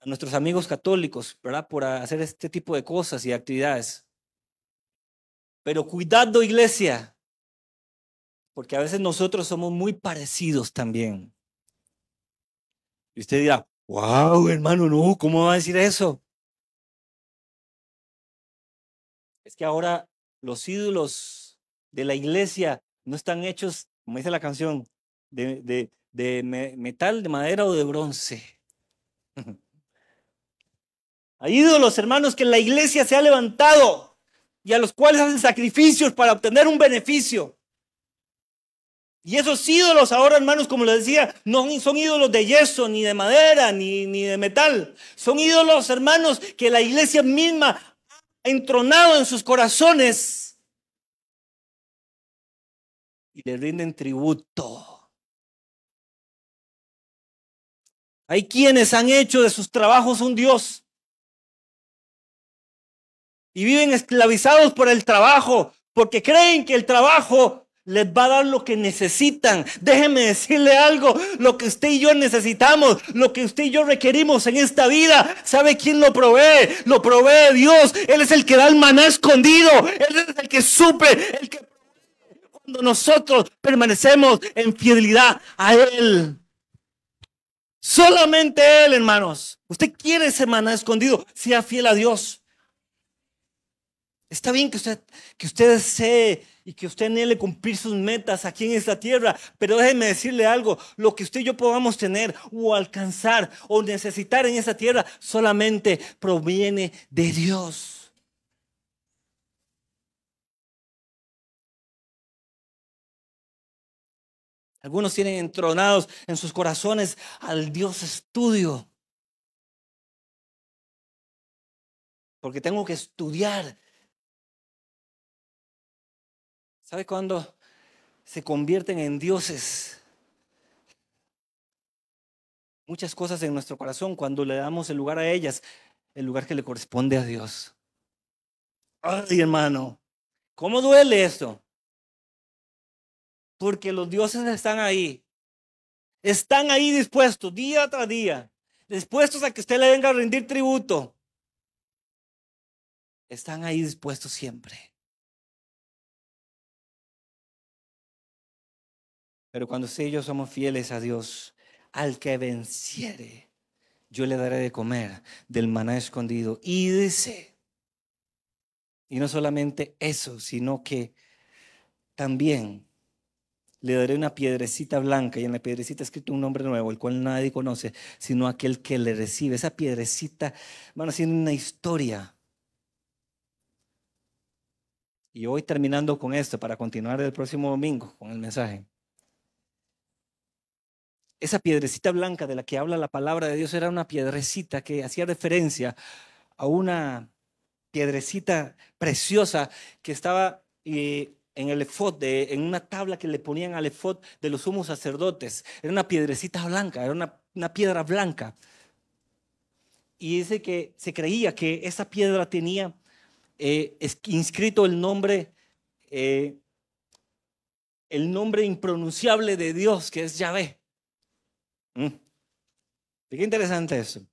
a nuestros amigos católicos, ¿verdad? Por hacer este tipo de cosas y actividades. Pero cuidado, iglesia, porque a veces nosotros somos muy parecidos también. Y usted dirá, wow, hermano, no, ¿cómo va a decir eso? Es que ahora los ídolos de la iglesia no están hechos, como dice la canción, de metal, de madera o de bronce. Hay ídolos, hermanos, que la iglesia se ha levantado y a los cuales hacen sacrificios para obtener un beneficio. Y esos ídolos ahora, hermanos, como les decía, no son ídolos de yeso, ni de madera, ni de metal. Son ídolos, hermanos, que la iglesia misma ha entronado en sus corazones y le rinden tributo. Hay quienes han hecho de sus trabajos un Dios y viven esclavizados por el trabajo, porque creen que el trabajo les va a dar lo que necesitan. Déjeme decirle algo, lo que usted y yo necesitamos, lo que usted y yo requerimos en esta vida, ¿sabe quién lo provee? Lo provee Dios. Él es el que da el maná escondido, Él es el que suple, el que provee cuando nosotros permanecemos en fidelidad a Él. Solamente Él, hermanos. Usted quiere ese maná escondido, sea fiel a Dios. Está bien que usted desee y que usted anhele cumplir sus metas aquí en esta tierra, pero déjeme decirle algo, lo que usted y yo podamos tener o alcanzar o necesitar en esta tierra solamente proviene de Dios. Algunos tienen entronados en sus corazones al Dios estudio, porque tengo que estudiar. ¿Sabe cuándo se convierten en dioses muchas cosas en nuestro corazón? Cuando le damos el lugar a ellas, el lugar que le corresponde a Dios. Ay, hermano, ¿cómo duele esto? Porque los dioses están ahí dispuestos día tras día, dispuestos a que usted le venga a rendir tributo. Están ahí dispuestos siempre. Pero cuando usted y yo somos fieles a Dios, al que venciere, yo le daré de comer del maná escondido. Y dice, y no solamente eso, sino que también le daré una piedrecita blanca, y en la piedrecita escrito un nombre nuevo, el cual nadie conoce, sino aquel que le recibe. Esa piedrecita, van haciendo una historia. Y hoy terminando con esto, para continuar el próximo domingo con el mensaje. Esa piedrecita blanca de la que habla la palabra de Dios era una piedrecita que hacía referencia a una piedrecita preciosa que estaba en el efod, en una tabla que le ponían al efod de los sumos sacerdotes. Era una piedrecita blanca, era una piedra blanca. Y dice que se creía que esa piedra tenía inscrito eh, el nombre impronunciable de Dios, que es Yahvé. Qué interesante eso.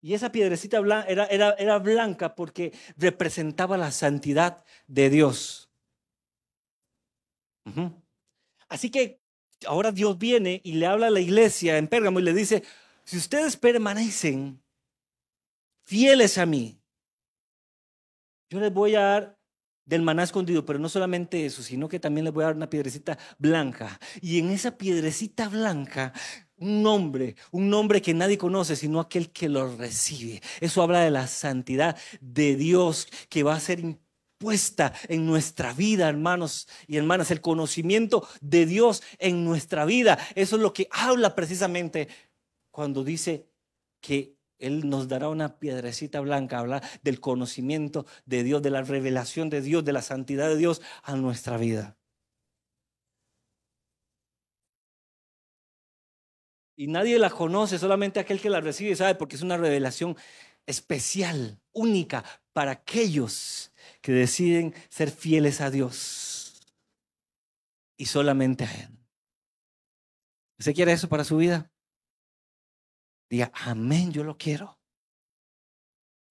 Y esa piedrecita era blanca porque representaba la santidad de Dios. Ujú. Así que ahora Dios viene y le habla a la iglesia en Pérgamo y le dice, si ustedes permanecen fieles a mí, yo les voy a dar del maná escondido, pero no solamente eso, sino que también les voy a dar una piedrecita blanca. Y en esa piedrecita blanca, un nombre que nadie conoce, sino aquel que lo recibe. Eso habla de la santidad de Dios que va a ser impuesta en nuestra vida, hermanos y hermanas. El conocimiento de Dios en nuestra vida. Eso es lo que habla precisamente cuando dice que Él nos dará una piedrecita blanca, habla del conocimiento de Dios, de la revelación de Dios, de la santidad de Dios a nuestra vida. Y nadie la conoce, solamente aquel que la recibe sabe, porque es una revelación especial, única, para aquellos que deciden ser fieles a Dios y solamente a Él. ¿Usted quiere eso para su vida? Diga, amén, yo lo quiero.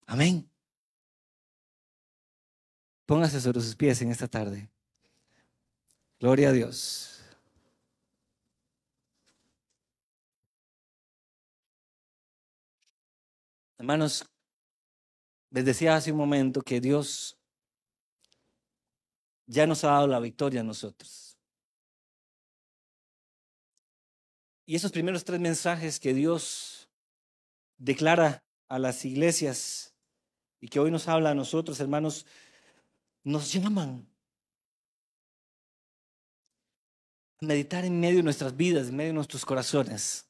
Amén. Póngase sobre sus pies en esta tarde. Gloria a Dios. Hermanos, les decía hace un momento que Dios ya nos ha dado la victoria a nosotros. Y esos primeros 3 mensajes que Dios declara a las iglesias y que hoy nos habla a nosotros, hermanos, nos llaman a meditar en medio de nuestras vidas, en medio de nuestros corazones.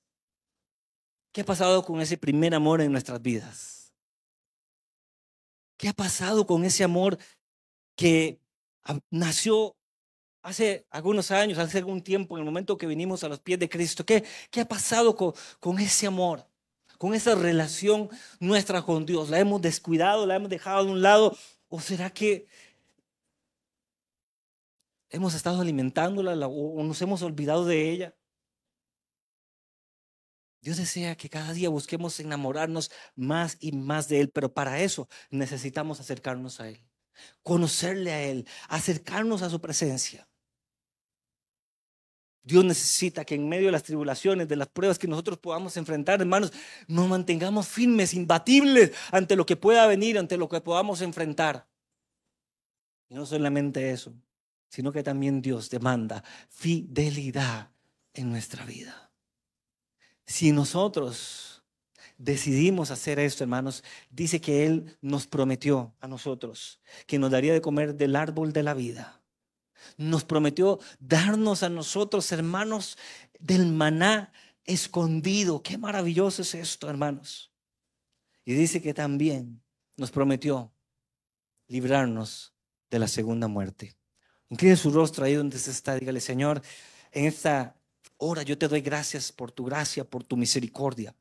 ¿Qué ha pasado con ese primer amor en nuestras vidas? ¿Qué ha pasado con ese amor que nació hace algunos años, hace algún tiempo, en el momento que vinimos a los pies de Cristo? ¿Qué ha pasado con ese amor? Con esa relación nuestra con Dios. ¿La hemos descuidado? ¿La hemos dejado de un lado? ¿O será que hemos estado alimentándola o nos hemos olvidado de ella? Dios desea que cada día busquemos enamorarnos más y más de Él, pero para eso necesitamos acercarnos a Él, conocerle a Él, acercarnos a su presencia. Dios necesita que en medio de las tribulaciones, de las pruebas que nosotros podamos enfrentar, hermanos, nos mantengamos firmes, imbatibles ante lo que pueda venir, ante lo que podamos enfrentar. Y no solamente eso, sino que también Dios demanda fidelidad en nuestra vida. Si nosotros decidimos hacer esto, hermanos, dice que Él nos prometió a nosotros que nos daría de comer del árbol de la vida. Nos prometió darnos a nosotros, hermanos, del maná escondido. Qué maravilloso es esto, hermanos. Y dice que también nos prometió librarnos de la segunda muerte. Incline su rostro ahí donde se está. Dígale: Señor, en esta hora yo te doy gracias por tu gracia, por tu misericordia.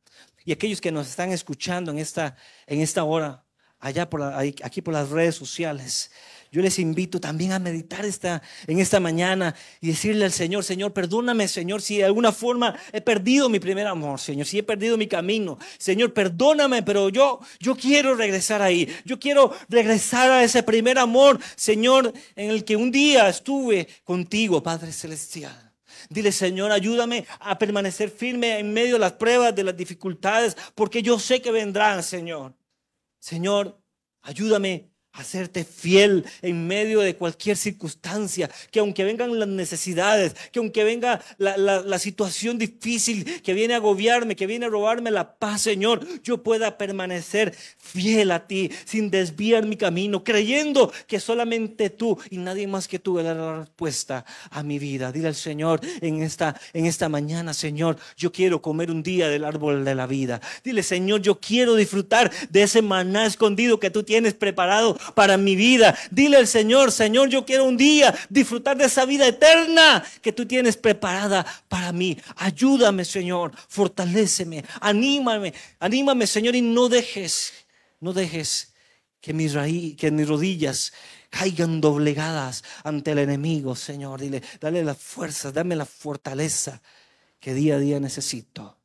Y aquellos que nos están escuchando en esta hora, aquí por las redes sociales, yo les invito también a meditar en esta mañana y decirle al Señor: Señor, perdóname, Señor, si de alguna forma he perdido mi primer amor, Señor, si he perdido mi camino. Señor, perdóname, pero yo quiero regresar ahí. Yo quiero regresar a ese primer amor, Señor, en el que un día estuve contigo, Padre Celestial. Dile: Señor, ayúdame a permanecer firme en medio de las pruebas, de las dificultades, porque yo sé que vendrán, Señor. Señor, ayúdame a serte fiel en medio de cualquier circunstancia, que aunque vengan las necesidades, que aunque venga la situación difícil que viene a agobiarme, que viene a robarme la paz, Señor, yo pueda permanecer fiel a ti, sin desviar mi camino, creyendo que solamente tú y nadie más que tú dará la respuesta a mi vida. Dile al Señor en esta mañana: Señor, yo quiero comer un día del árbol de la vida. Dile: Señor, yo quiero disfrutar de ese maná escondido que tú tienes preparado para mi vida. Dile al Señor: Señor, yo quiero un día disfrutar de esa vida eterna que tú tienes preparada para mí. Ayúdame, Señor, fortaléceme, anímame, Señor, y no dejes que mis rodillas caigan doblegadas ante el enemigo, Señor. Dile: dale las fuerzas, dame la fortaleza que día a día necesito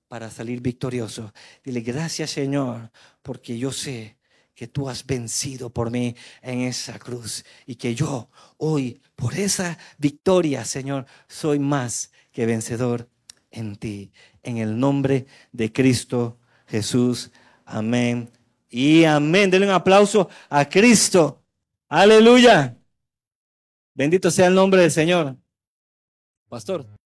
para salir victorioso. Dile: gracias, Señor, porque yo sé que tú has vencido por mí en esa cruz y que yo hoy, por esa victoria, Señor, soy más que vencedor en ti. En el nombre de Cristo Jesús. Amén y amén. Denle un aplauso a Cristo. Aleluya. Bendito sea el nombre del Señor. Pastor.